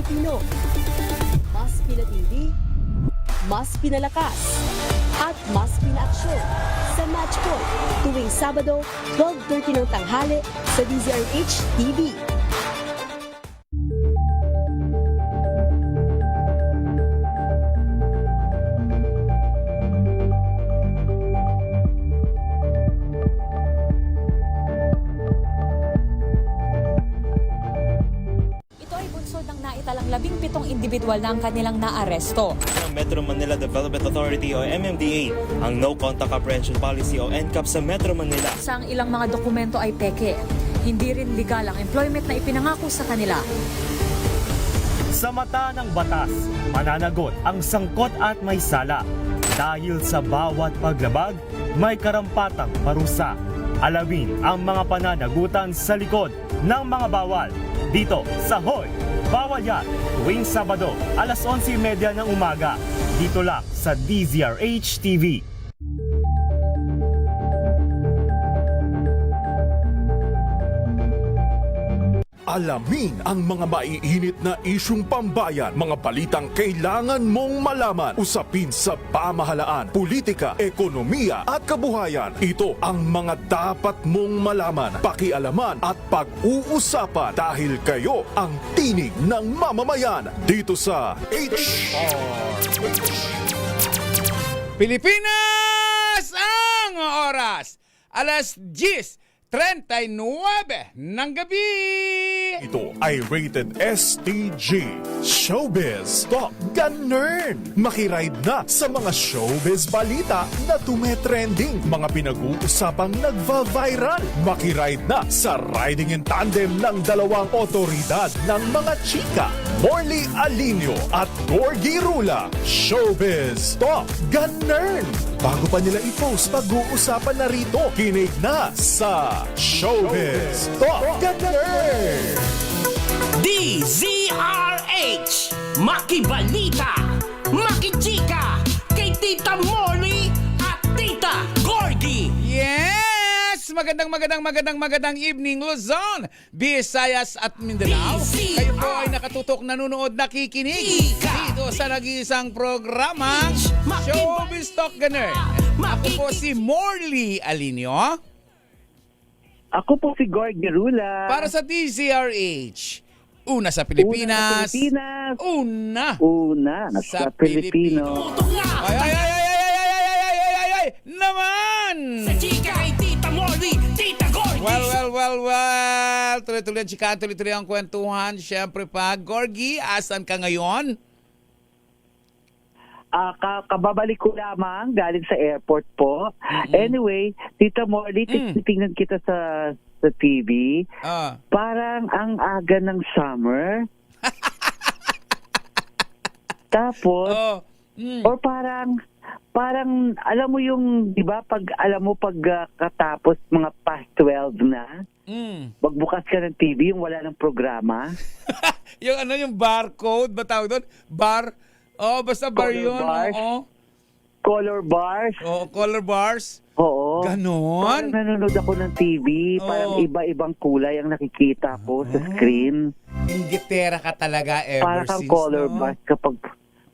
Pilipino. Mas pinatindi, mas pinalakas, at mas pinaaksyon sa Match Point tuwing Sabado, 12:30 ng tanghali sa DZRH TV. Ng naitalang 17 individual na ang kanilang naaresto. Ng Metro Manila Development Authority o MMDA ang No Contact Apprehension Policy o NCAP sa Metro Manila. Sa ang ilang mga dokumento ay peke. Hindi rin legal ang employment na ipinangako sa kanila. Sa mata ng batas, mananagot ang sangkot at may sala. Dahil sa bawat paglabag, may karampatang parusa. Alamin ang mga pananagutan sa likod ng mga bawal. Dito sa Hoy! Bawal Yan! Tuwing Sabado, alas 11:30 ng umaga. Dito lang sa DZRH TV. Alamin ang mga maiinit na isyung pambayan, mga balitang kailangan mong malaman, usapin sa pamahalaan, politika, ekonomiya at kabuhayan. Ito ang mga dapat mong malaman, pakialaman at pag-uusapan dahil kayo ang tinig ng mamamayan dito sa HRH. Pilipinas ang oras. Alas 10:39 ng gabi. Ito ay rated STG Showbiz Top Gun-Nerd. Makiride na sa mga showbiz balita na tumetrending, mga pinag-uusapang nagva-viral. Makiride na sa riding in tandem ng dalawang otoridad ng mga chika, Morley Alinio at Gorgie Rula. Showbiz Top Gun-Nerd. Bago pa nila i-post, pag-uusapan na rito. Kinig na sa Showbiz Top Gun-Nerd. DZRH Makibalita, Makichika, kay Tita Molly at Tita Gorgie. Yes! Magandang evening, Luzon, Visayas at Mindanao. Kayo po ay nakatutok, nanonood, nakikinig dito sa nag-iisang programang Showbiz Talk Ganun. Ako po si Morley Alinio. Ako po si Gorgie Rula. Para sa DZRH. Una sa Pilipinas. Una sa Pilipino. Ay! Naman! Sa chika kay Tita Molly, Tita Gorgie. Well. Tuloy-tuloy ang chika, tuloy-tuloy ang kwentuhan. Siyempre pa, Gorgie, asan ka ngayon? Kababalik ko lamang galing sa airport po. Anyway, Tita Molly, tingnan kita sa TV. Parang ang aga ng summer. Tapos, or parang alam mo yung, di ba, pag katapos mga past 12 na, magbukas ka ng TV, yung wala ng programa. yung barcode, ba tawag doon? Basta bar Color yun. bars. Color bars. Color bars. Oo. Ganon? Parang nanonood ako ng TV, parang iba-ibang kulay ang nakikita ko sa screen. Inggitera ka talaga ever Parang kang since. color bars kapag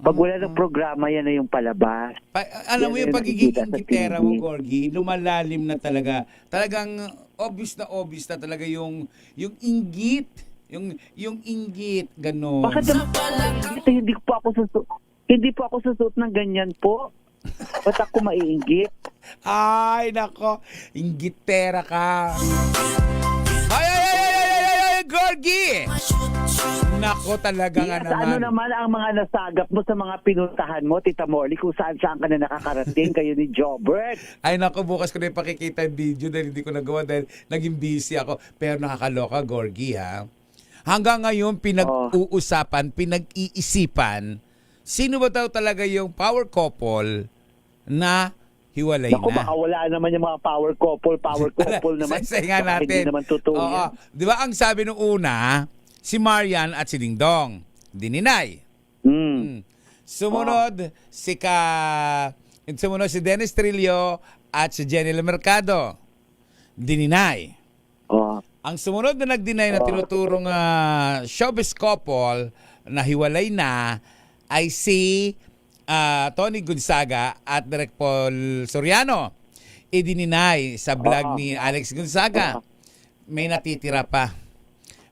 wala ng programa, yan na yung palabas. Alam mo Yan yung yung pagiging nakikita sa inggitera TV. mo, Gorgie, lumalalim na talaga. Talagang obvious na talaga yung inggit. Yung inggit, gano'n. Bakit hindi po ako susuot ng ganyan po? Ba't ako maiinggit? Ay, nako. Inggitera ka. Ay, Gorgie! Nako talaga nga naman. Ano naman ang mga nasagap mo sa mga pinuntahan mo, Tita Molly, kung saan ka na nakakarating kayo ni Jobert? Ay, nako, bukas ko na ipakikita yung video dahil hindi ko nagawa dahil naging busy ako. Pero nakakaloka, Gorgie, ha? Hanggang ngayon, pinag-uusapan, pinag-iisipan, sino ba daw talaga yung power couple na hiwalay Naku, na? baka wala naman yung mga power couple naman. Sa natin. Hindi naman totoo yan. Di ba ang sabi nung una, si Marian at si Dingdong, dininay. Sumunod si Dennis Trillo at si Jenny Mercado, dininay. Oh. Ang sumunod na nag-deny na tinuturong showbiz couple, nahiwalay na ay si Tony Gonzaga at Direk Paul Soriano. Idininay sa vlog ni Alex Gonzaga. May natitira pa.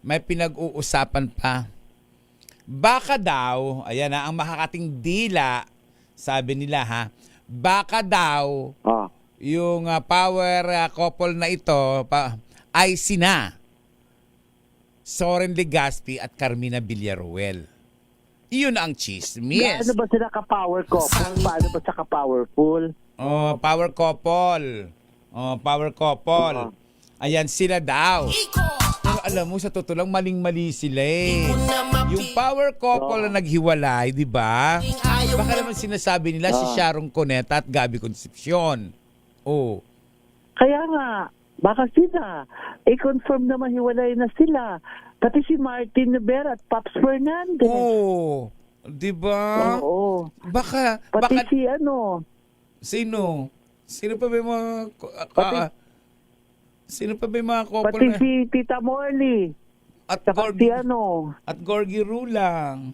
May pinag-uusapan pa. Baka daw, ayan na, ang makakating dila, sabi nila ha, baka daw yung power couple na ito ay sina Soren Legaspi at Carmina Villaruel. Iyon ang chismis. Ano ba sila ka-power couple? Paano ba sa ka-powerful? Oh, power couple. Oh, power couple. Ayan sila daw. Pero alam mo, sa totoo lang, maling-mali sila eh. Yung power couple na naghiwalay, di ba? Baka naman sinasabi nila si Sharon Cuneta at Gabby Concepcion. Oh. Kaya nga, baka sila. I-confirm naman hiwalay na sila. Pati si Martin Rivera at Pops Fernandez. Oh. Di ba? Oo. Baka, Pati baka, si ano. sino? Sino pa ba yung mga, sino pa ba yung mga couple Pati na? si Tita Morley. At Saka si ano. At Gorgie Rulang.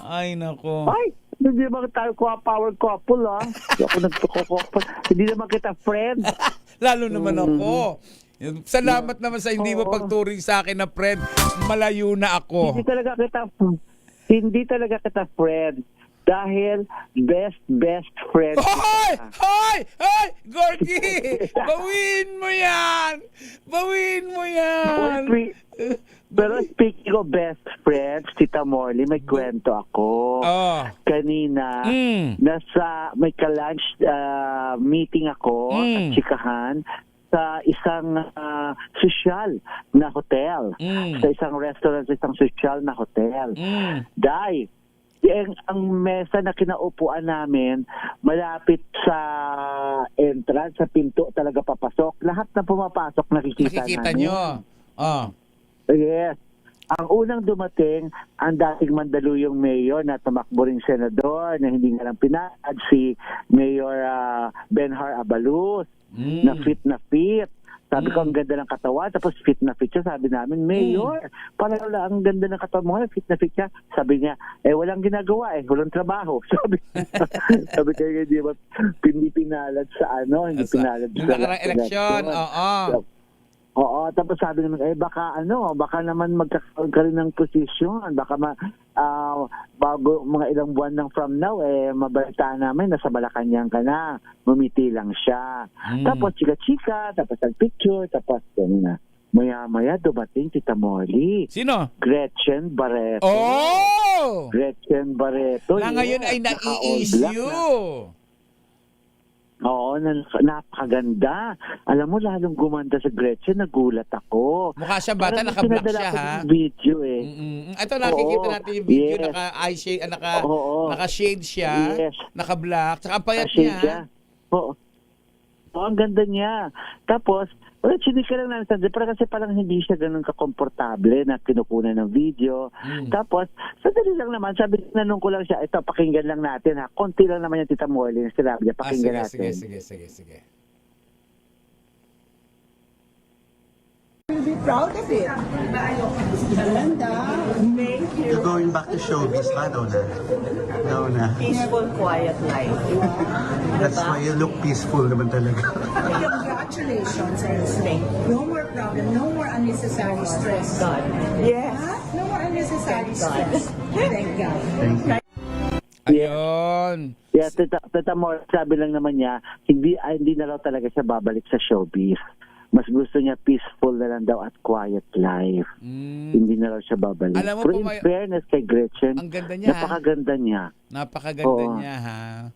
Ay, nako. Ay, hindi naman tayo power couple ah. Hindi ako nagtukokopal. Hindi naman kita friend. Lalo naman ako. Salamat naman sa hindi mo pagturing sa akin na friend. Malayo na ako. Hindi talaga kita friend. Dahil best friend. Hoy! Hoy! Hoy! Gorgie! Bawin mo yan! Bawin mo yan! Pero speaking of best friends, Tita Morley, may kwento ako. Kanina, may ka-lunch meeting ako at chikahan sa isang sosyal na hotel. Sa isang restaurant, sa isang sosyal na hotel. Dahil, ang mesa na kinaupuan namin, malapit sa entrance, sa pinto talaga papasok. Lahat na pumapasok, nakikita namin. Nyo. Yes. Ang unang dumating, ang dating Mandaluyong mayor na tumakbo ring senador na hindi nga lang pinad, si Mayor Benhar Abaluz, na fit. Sabi ko, ang ganda ng katawan, tapos fit na fit siya. Sabi namin, Mayor, parang ang ganda ng katawan mo, fit na fit siya. Sabi niya, walang ginagawa walang trabaho. Sabi ko, hindi ba pinalad sa ano, hindi pinalad sa eleksyon, Oo, tapos sabi naman, baka naman magkakaroon ka rin ng posisyon. Baka bago mga ilang buwan ng from now, mabalitaan namin, nasa Malacanang ka na. Mumiti lang siya. Tapos chika-chika, tapos nag-picture, tapos na. Maya-maya dumating Tita Molly. Sino? Gretchen Barreto. Oh! Gretchen Barreto. Na ngayon ay nai-issue. Oo, napakaganda. Alam mo, lalong gumanda sa Gretchen, nagulat ako. Mukha siya bata, naka-black siya, ha? Video Ito, nakikita natin yung video, naka-shade siya, naka-black, saka ang payat niya. Oo, ang ganda niya. Tapos, hindi ka lang natin, pero kasi parang hindi siya ganun kakomportable na kinukunan ng video. Tapos, sadali lang naman, nanong ko lang siya, ito, pakinggan lang natin ha. Konti lang naman yung Tita Morley, sinabi niya, pakinggan natin. Sige. You'll be proud of it. You're going back to showbiz ba, Donna? Donna. Peaceful, quiet life. That's why you look peaceful naman talaga. Congratulations, Ernestine. No more problem, no more unnecessary stress. God. Yes. No more unnecessary stress. Thank God. Thank you. Ayun. Yeah, Tita Morley, sabi lang naman niya, hindi na raw talaga siya babalik sa showbiz. Mas gusto niya peaceful na lang daw at quiet life. Hindi na raw siya babalik. Alam mo, pero in fairness kay Gretchen, ang ganda niya, napakaganda niya. Napakaganda niya, ha?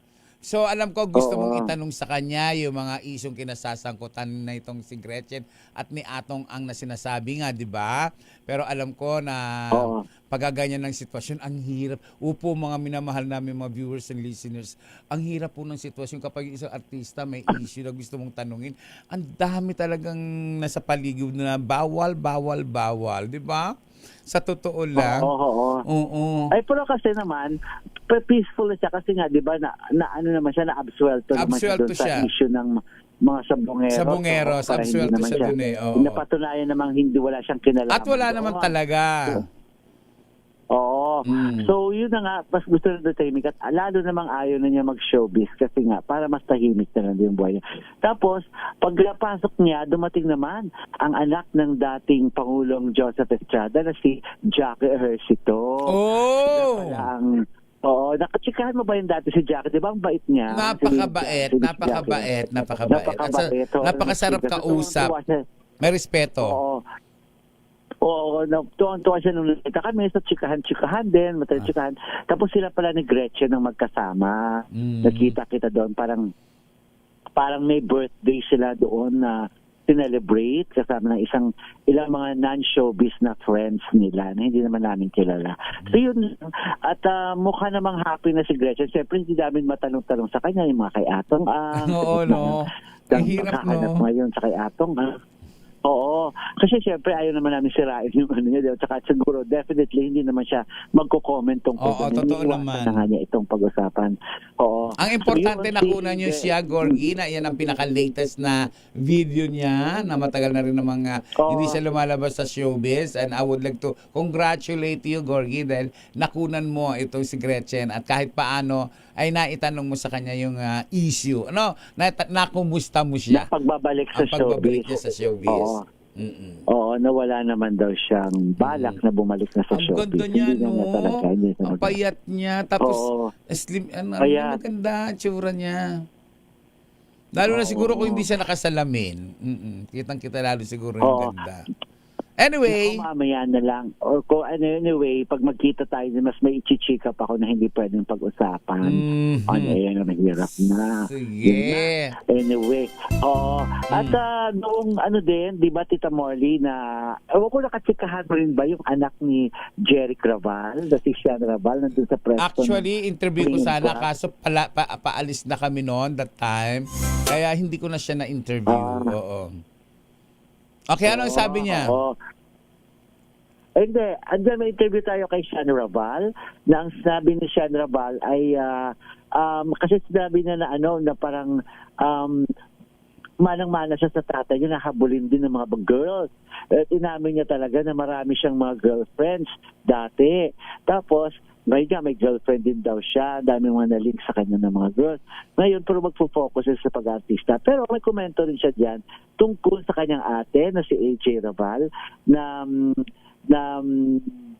So, alam ko, gusto mong itanong sa kanya yung mga isyong kinasasangkutan na itong si Gretchen at ni Atong ang nasinasabi nga, di ba? Pero alam ko na pagaganyan ng sitwasyon, ang hirap. Upo, mga minamahal namin mga viewers and listeners, ang hirap po ng sitwasyon kapag isang artista may issue na gusto mong tanungin. Ang dami talagang nasa paligid na bawal, di ba? Sa totoo lang. Oo. Ay, pero kasi naman, peaceful siya kasi nga, di ba, na ano naman siya, na-absuelto naman siya doon sa issue ng mga sabongeros. Sabongeros, absuelto siya doon eh. Napatunayan namang hindi, wala siyang kinalaman. At wala naman talaga. Oo. So, yun na nga, mas gusto na tahimik at lalo namang ayaw na niya mag-showbiz kasi nga, para mas tahimik na lang yung buhay niya. Tapos, pagpasok niya, dumating naman ang anak ng dating Pangulong Joseph Estrada na si Jackie Ejercito. Oh! Oo, nakachikahan mo ba yung dati si Jackie? Di ba ang bait niya? Napakabait. Napakasarap kausap. May respeto. Oo, tuwan-tuwa siya nung nakita kami sa chikahan din, chikahan. Tapos sila pala ni Gretchen ang magkasama. Nakita-kita doon, parang may birthday sila doon na celebrate kasama ng ilang mga non-showbiz na friends nila na hindi naman namin kilala. So yun, at mukha namang happy na si Gretchen. Siyempre, hindi namin matanong-tanong sa kanya yung mga kay Atong. Oo, no. Ang hirap, no. Ngayon sa kay Atong. Oo. Kasi siyempre ayaw naman namin sirain yung ano niya. Tsaka siguro definitely hindi naman siya magko-comment tungkol. Oo, totoo naman. Na nga niya itong pag-usapan. Oo. Ang importante nakunan niyo siya, Gorgie, na yan ang pinaka-latest na video niya na matagal na rin namang hindi siya lumalabas sa showbiz. And I would like to congratulate you, Gorgie, dahil nakunan mo ito si Gretchen at kahit paano ay naitanong mo sa kanya yung issue. Ano? Nakumusta mo siya? Pagbabalik sa showbiz. Pagbabalik niya sa showbiz. Oo. Oo, nawala naman daw siyang balak na bumalik na sa showbiz. Ang ganda niya, Hindi na no? niya talaga, hindi na Ang payat niya. Tapos, slim, Payat. maganda, tsura niya. Lalo na siguro kung hindi siya nakasalamin. Kitang-kita lalo siguro yung ganda. Anyway. Mamaya na lang. Or kung anyway, pag magkita tayo, mas may ichichika pa ako na hindi pwedeng pag-usapan. Ano yan, mahirap na. Sige. Anyway. At noong din, di ba Tita Morley na, ewan ko nakachikahan rin ba yung anak ni Jeric Raval, si Sean Raval, nandun sa press. Actually, interview ko sana, kaso paalis na kami noon that time. Kaya hindi ko na siya na-interview. Oo. Okay, ano ang sabi niya? Hindi, andyan may interview tayo kay Sean Raval na ang sabi ni Sean Raval ay kasi sinabi niya na parang manang-mana siya sa tatay niya, nahabulin din ng mga girls. At inamin niya talaga na marami siyang mga girlfriends dati. Tapos, may girlfriend din daw siya. Dami mga na-link sa kanya ng mga girls. Ngayon, pero magpo-focus siya sa pag-artista. Pero may komento rin siya dyan tungkol sa kanyang ate na si AJ Raval na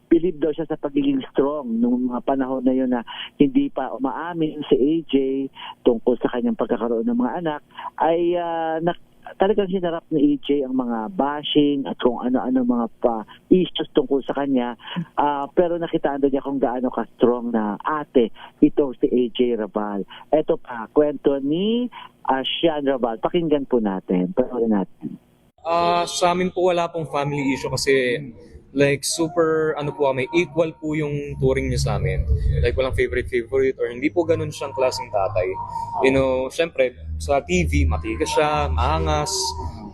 believe daw siya sa pagiging strong nung mga panahon na yun na hindi pa umaamin si AJ tungkol sa kanyang pagkakaroon ng mga anak ay talagang hinarap ni AJ ang mga bashing at kung ano-ano mga issues tungkol sa kanya. Pero nakitaan doon niya kung gaano ka-strong na ate ito si AJ Raval. Ito pa, kwento ni Sean Raval. Pakinggan po natin. Panoorin natin. Sa amin po wala pong family issue kasi like super may equal po yung touring niya sa amin. Like walang favorite or hindi po ganun siyang klaseng tatay. You know, syempre sa TV matigas siya, maangas,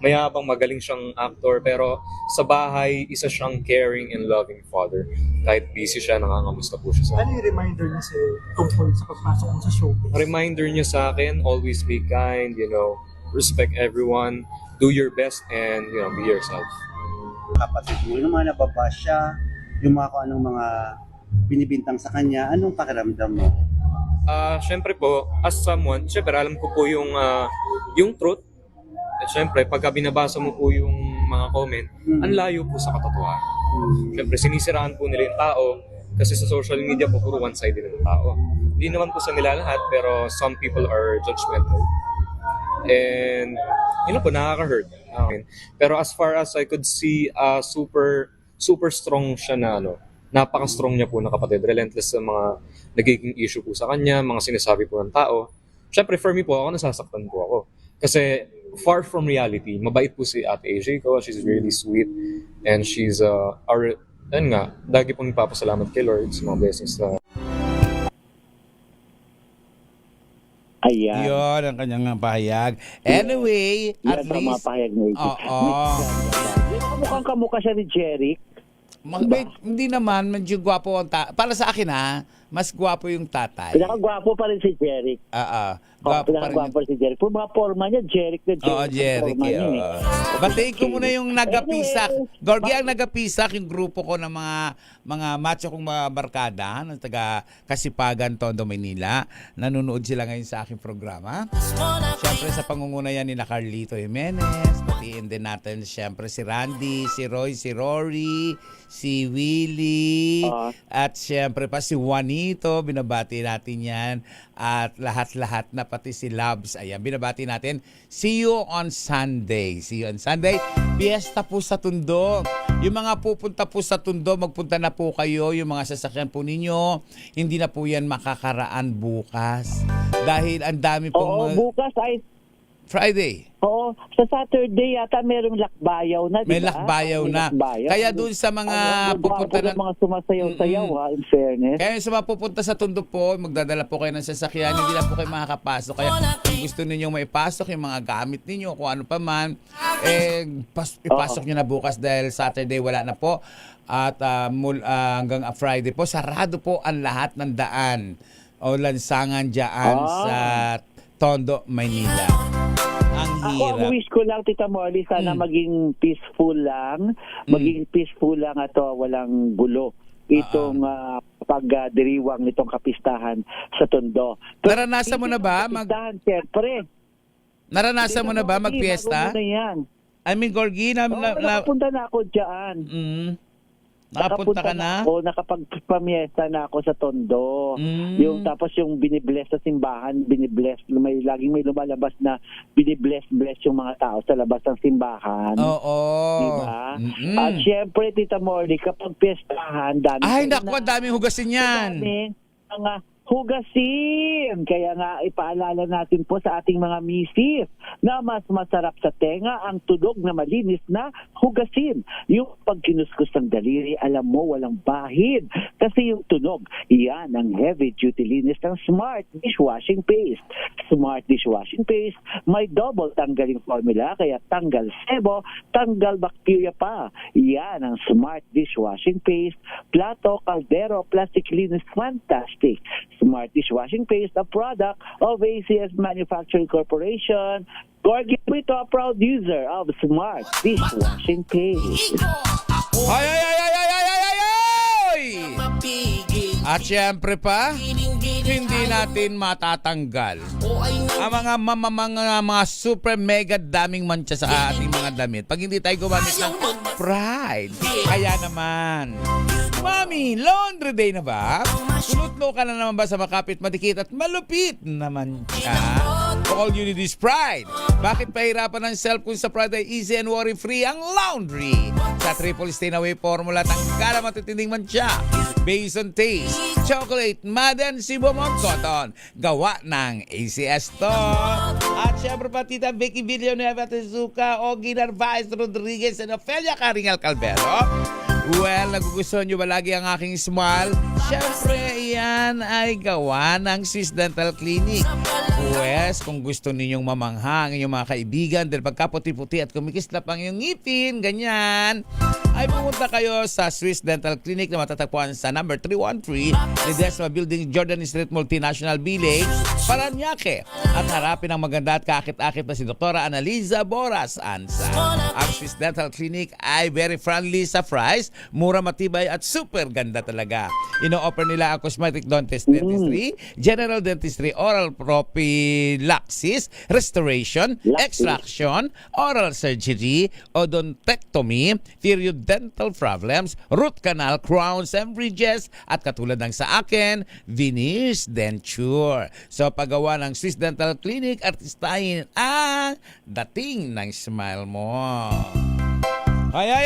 mayabang, magaling siyang actor, pero sa bahay isa siyang caring and loving father. Kahit busy siya, nangangamusta po siya sa akin. Ano yung reminder niya sa tungkol sa pagpasok mo sa showbiz? Reminder niya sa akin, always be kind, respect everyone, do your best, and be yourself. Kapatid mo, yung mga nababash siya, yung mga kung anong mga binibintang sa kanya, anong pakiramdam mo? Syempre po, as someone, syempre alam ko po yung truth. At syempre, pagka binabasa mo po yung mga comment, ang layo po sa katotohanan. Syempre, sinisiraan po nila yung tao kasi sa social media po puro one-sided ng tao. Hindi naman po sa nila lahat, pero some people are judgmental. And po, nakaka-hurt. Pero as far as I could see, super strong siya na napaka-strong niya po na kapatid. Relentless sa mga nagiging issue po sa kanya, mga sinasabi po ng tao. Syempre for me po, nasasaktan po ako. Kasi far from reality, mabait po si Ate AJ ko. She's really sweet. And she's lagi pong nagpapasalamat kay Lord sa mga blessings na Ayan. Yun ang kanyang pahayag. Anyway, at least... Mga pahayag na ito. Mukhang kamukha siya ni Jeric. Hindi naman, medyo gwapo. Para sa akin Mas gwapo yung tatay. Pinakagwapo pa rin si Jeric. Gwapo pa rin. Pinakagwapo si Jeric. Kung mga forma niya, Jeric na Jeric. Oo, Jeric. Forma niya, eh. Batiin ko muna yung nagapisak. Gorgie, ang nagapisak, yung grupo ko ng mga macho kong mga barkada ng taga Kasipagan, Tondo, Manila. Nanonood sila ngayon sa aking programa. Siyempre sa pangunguna yan ni Carlito Jimenez. Batiin din natin siyempre si Randy, si Roy, si Rory, si Willie, at siyempre pa si Juanito. Binabati natin yan. At lahat-lahat na pati si Labs. Ayan, binabati natin. See you on Sunday. See you on Sunday. Fiesta po sa Tondo. Yung mga pupunta po sa Tondo, magpunta na po kayo. Yung mga sasakyan po ninyo, hindi na po yan makakaraan bukas. Dahil ang dami pong... bukas ay Friday. Oo, sa Saturday yata merong lakbayaw na, di ba? May lakbayaw na. Kaya dun sa mga pupunta ng mga sumasayaw-sayaw, in fairness. Kaya sa mga pupunta sa Tondo po, magdadala po kayo ng sasakyan, hindi na po kayo makakapasok. Kaya kung gusto ninyong maipasok yung mga gamit ninyo, kung ano pa man, ipasok nyo na bukas dahil Saturday wala na po. At hanggang Friday po, sarado po ang lahat ng daan o lansangan dyan sa Tondo, Maynila. Ang hirap. Ako, wish ko lang, Tita Molly, sana maging peaceful lang. Maging peaceful lang at walang gulo itong pagdiriwang nitong kapistahan sa Tondo. Naranasan mo na ba? Siyempre. Naranasan mo na ba magpiesta? Bago mo na yan. I mean, Gorgie, nakapunta na ako dyan. Nakapunta ka na? Oo, nakapagpamiesta na ako sa Tondo. Tapos yung binibless sa simbahan, binibless. Laging may lumalabas na binibless yung mga tao sa labas ng simbahan. Oo. Diba? At syempre, Tita Morley, kapag piyestahan, daming hugasin yan. Mga hugasin. Kaya nga ipaalala natin po sa ating mga misis na mas masarap sa tenga ang tunog na malinis na hugasin. Yung pagkinuskus ng daliri, alam mo, walang bahid. Kasi yung tunog, yan ang heavy duty linis ng Smart Dishwashing Paste. Smart Dishwashing Paste, may double tanggaling formula, kaya tanggal sebo, tanggal bakterya pa. Yan ang Smart Dishwashing Paste. Plato, kaldero, plastic linis, fantastic. Smart Dishwashing Paste, a product of ACS Manufacturing Corporation. Gorgie Puito, a proud user of Smart Dishwashing Paste. At syempre pa, hindi natin matatanggal ang mga super mega daming mancha sa ating mga damit pag hindi tayo gumamit ng Pride. Kaya naman, Mami, laundry day na ba? Sunod-no ka na naman ba sa makapit, madikit at malupit naman ka? All you need is Pride. Bakit pahirapan ng self kung sa Pride ay easy and worry-free ang laundry? Sa triple stain away formula, tanggal ang matitinding mancha. Based on taste, chocolate, mud, and Sibomon cotton. Gawa ng ACS to. At syempre pa, Tita Vicky Villanueva Tezuka, Ogie Narvaez Rodriguez, and Ophelia Caringal Calvero. Well, nagugustuhan nyo ba lagi ang aking smile? Siyempre, yan ay gawa ng Swiss Dental Clinic. Pues, kung gusto ninyong mamangha ang inyong mga kaibigan dahil pagkaputi-puti at kumikislap ang iyong ngipin, ganyan, ay pumunta kayo sa Swiss Dental Clinic na matatagpuan sa number 313 Ledesma Building, Jordan Street, Multinational Village, Paranaque. At harapin ang maganda at kakit-akit na si Dr. Analiza Boras Ansa. Ang Swiss Dental Clinic ay very friendly sa price, mura, matibay at super ganda talaga. Ino-offer nila ang cosmetic dentistry, general dentistry, oral prophylaxis, restoration, extraction, oral surgery, odontectomy, periodontal problems, root canal, crowns and bridges, at katulad ng sa akin, veneers denture. So paggawa ng Swiss Dental Clinic, artistahin ang dating ng smile mo. Ay!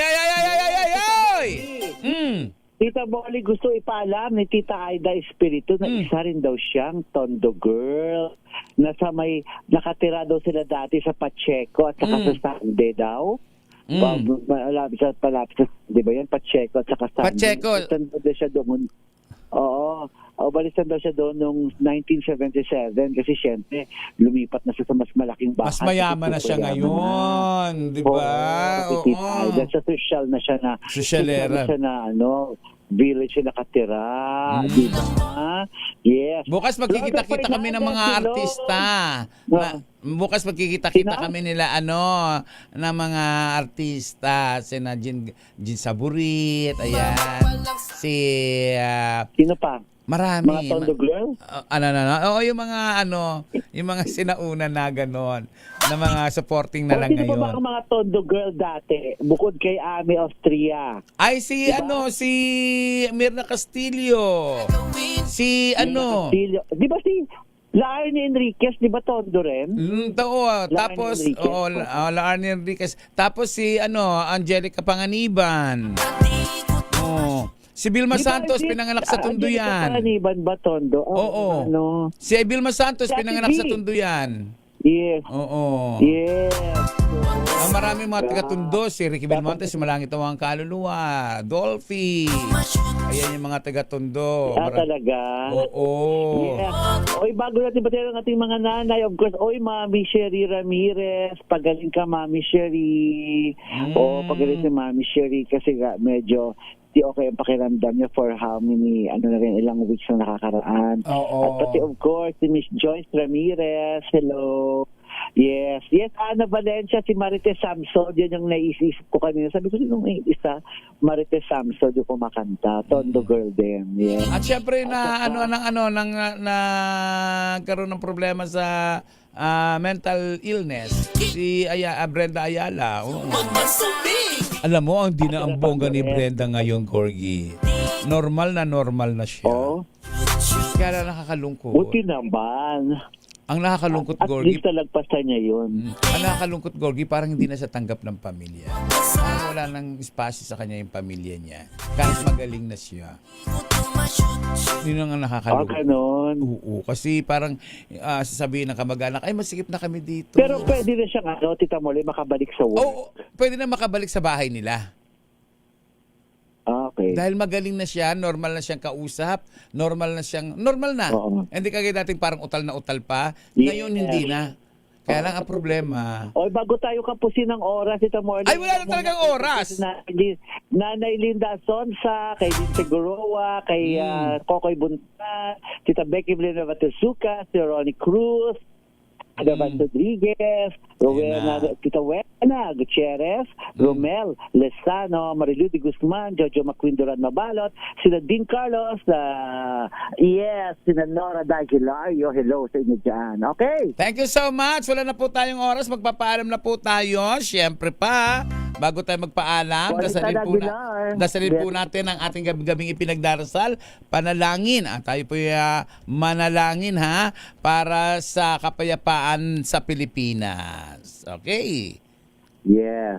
Tita Molly, gusto ipaalam ni Tita Aida Espiritu na isa rin daw siyang Tondo girl. Nakatira daw sila dati sa Pacheco at saka sa Sande daw. Malapit sa, di ba yan? Pacheco at saka Sande. Pacheco. Siya doon. Oo. Balisan daw siya doon noong 1977 kasi siyempre lumipat na siya sa mas malaking bahay. Mas mayaman na siya ngayon, di ba? Oo. Sa social na siya na. Socialera. Siya na village siya nakatira, di ba? Bukas magkikita-kita kami ng mga artista. Bukas magkikita-kita kami nila ng mga artista. Sina Jin Saburit, ayan. Sino pa? Marami. Mga Tondo Girl? Oo, yung mga sinauna na ganon. Na mga supporting na lang Sino ngayon. ba ang mga Tondo Girl dati? Bukod kay Ami Austria. Ay, si Mirna Castillo. Castillo. Di ba si Laarne Enriquez, di ba Tondo rin? Tapos, Laarne Enriquez. Tapos si Angelica Panganiban. Si Vilma Santos, pinanganak sa Tondo yan. Panganiban ba Tondo? Oo. Si Vilma Santos, pinanganak sa Tondo yan. Yes. Oo. Yes. Ang maraming mga taga-Tondo, si Ricky Belmonte, si Malangit Tawang Kaluluwa, Dolphy. Ayan yung mga taga-Tondo. Talaga? Oo. Yeah. Oy, bago natin batiin ang ating mga nanay, of course, Mami Sherry Ramirez, pagaling ka Mami Sherry. Pagaling si Mami Sherry kasi medyo di okay ang pakiramdam niya for how many, ilang weeks na nakakaraan. At pati of course, si Miss Joyce Ramirez, hello. Yes, Ana Valencia, si Marites Samson, yan yung naisip ko kanina. Sabi ko, sinong isa, Marites Samson, yung kumakanta, Tondo Girl din. Yes. At syempre nagkaroon ng problema sa mental illness, si Brenda Ayala. Alam mo, ang dinaambongga ni Brenda ngayon, Corgi. Normal na siya. Kaya nakakalungkot. Buti naman. Ang nakakalungkot, At Gorgie. least talagpasan niya yun. Ang nakakalungkot, Gorgie, parang hindi na siya tanggap ng pamilya. Parang wala nang espasyo sa kanya yung pamilya niya. Kahit magaling na siya. Yun ang nakakalungkot. Ganon. Oo, kasi parang sasabihin ng kamag-anak, ay masikip na kami dito. Pero pwede na siyang, Tita Molly, makabalik sa work. Oo, pwede na makabalik sa bahay nila. Okay. Dahil magaling na siya, normal na siyang kausap, normal na. Hindi kagaya dating parang utal na utal pa. Ngayon hindi na. Kaya lang ang problema. Bago tayo kapusin ng oras, Tita Molly. Ay, wala na talagang oras. Nanay Linda Sonsa, kay Din Seguroa, kay Kokoy Bunta, Tita Becky Villanueva Tezuka, si Ronnie Cruz, Adavan Rodriguez, Tita Wena Gutierrez, Romel Lesano, Marilu de Guzman, Jojo Maquindoran Mabalot, sina Dean Carlos, sina Nora Dagilario. Hello sa inyo dyan. Okay. Thank you so much. Wala na po tayong oras. Magpapaalam na po tayo. Siyempre pa, bago tayo magpaalam, dasalin po natin ang ating gabi-gabing ipinagdarasal, panalangin. At tayo po manalangin para sa kapayapaan sa Pilipinas. Okay. Yes.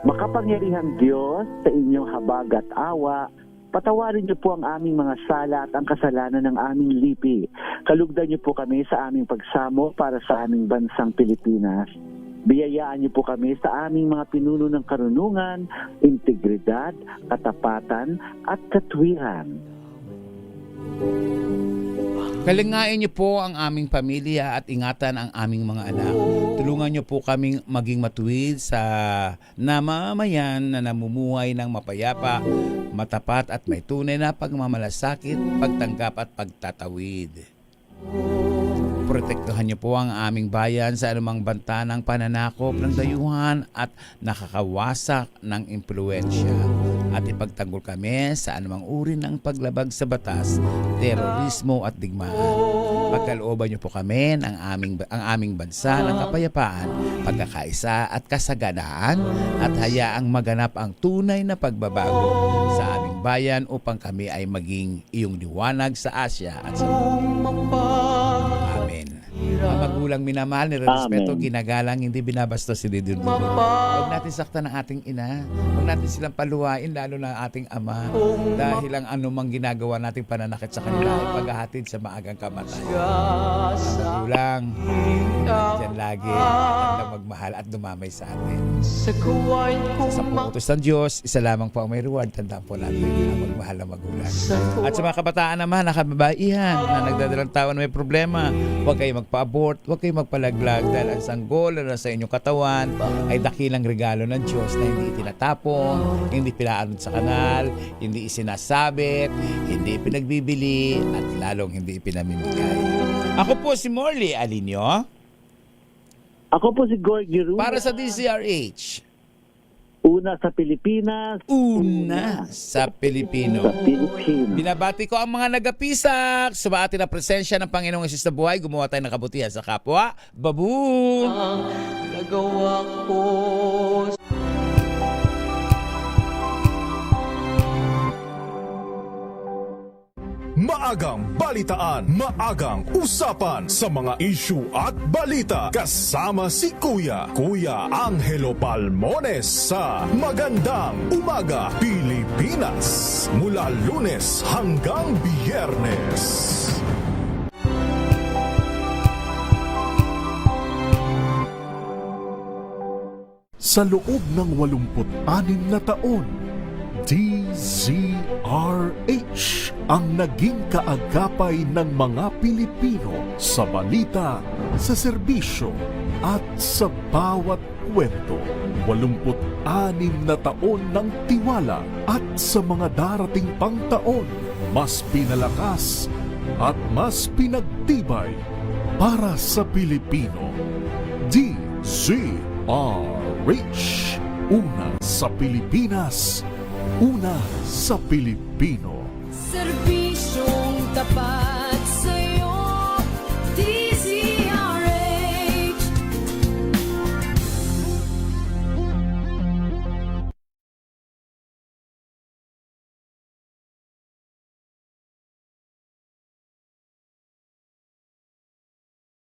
Makapangyarihang Diyos, sa inyong habag at awa, patawarin niyo po ang aming mga sala at ang kasalanan ng aming lipi. Kalugdan niyo po kami sa aming pagsamo para sa aming bansang Pilipinas. Biyayaan niyo po kami sa aming mga pinuno ng karunungan, integridad, katapatan at katwiran. Kalingain niyo po ang aming pamilya at ingatan ang aming mga anak. Tulungan niyo po kaming maging matuwid sa namamayan na namumuhay ng mapayapa, matapat at may tunay na pagmamalasakit, pagtanggap at pagtatawid. Protektahan niyo po ang aming bayan sa anumang banta ng pananakop ng dayuhan at nakakawasak ng impluensya. At ipagtanggol kami sa anumang uri ng paglabag sa batas, terorismo at digmaan. Pagkalooban niyo po kami ng ang aming bansa ng kapayapaan, pagkakaisa at kasaganaan at hayaang maganap ang tunay na pagbabago sa aming bayan upang kami ay maging iyong liwanag sa Asya at sa mundo. Amen. Ang magulang minamahal, nirespeto, ginagalang, hindi binabastos, sinidududod. Huwag natin saktan ang ating ina. Huwag natin silang paluwain, lalo na ang ating ama. Dahil ang anumang ginagawa nating pananakit sa kanila ay paghahatid sa maagang kamatayan. Ang magulang, dyan lagi, hanggang magmahal at dumamay sa atin. Sa 10 utos ng Diyos, isa lamang po ang may reward. Tandaan po natin ang magmahal na magulang. At sa mga kabataan naman, nakababaihan, na nagdadalang tawa na may problema, huwag kayo magpaabot. mag-abort, huwag kayong magpalaglag dahil ang sanggol na sa inyong katawan ay dakilang regalo ng Diyos na hindi itinatapon, hindi pinaanod sa kanal, hindi isinasabit, hindi pinagbibili, at lalong hindi ipinamimigay. Ako po si Morley Alinio. Ako po si Gorgie Runa. Para sa DZRH. Una sa Pilipinas. Una sa Pilipino. Sa Pilipinas. Binabati ko ang mga nagapisak. Sumaatin ang presensya ng Panginoong Hesus na buhay. Gumawa tayo ng kabutihan sa kapwa. Babu! Nagawa ko. Maagang balitaan, maagang usapan sa mga issue at balita. Kasama si Kuya Angelo Palmones sa Magandang Umaga Pilipinas. Mula Lunes hanggang Biyernes. Sa loob ng 86 na taon, DZRH ang naging kaagapay ng mga Pilipino sa balita, sa serbisyo at sa bawat kwento. 86 na taon ng tiwala at sa mga darating pang taon, mas pinalakas at mas pinagtibay para sa Pilipino. DZRH, una sa Pilipinas, una sa Pilipino. Serbisyong tapat.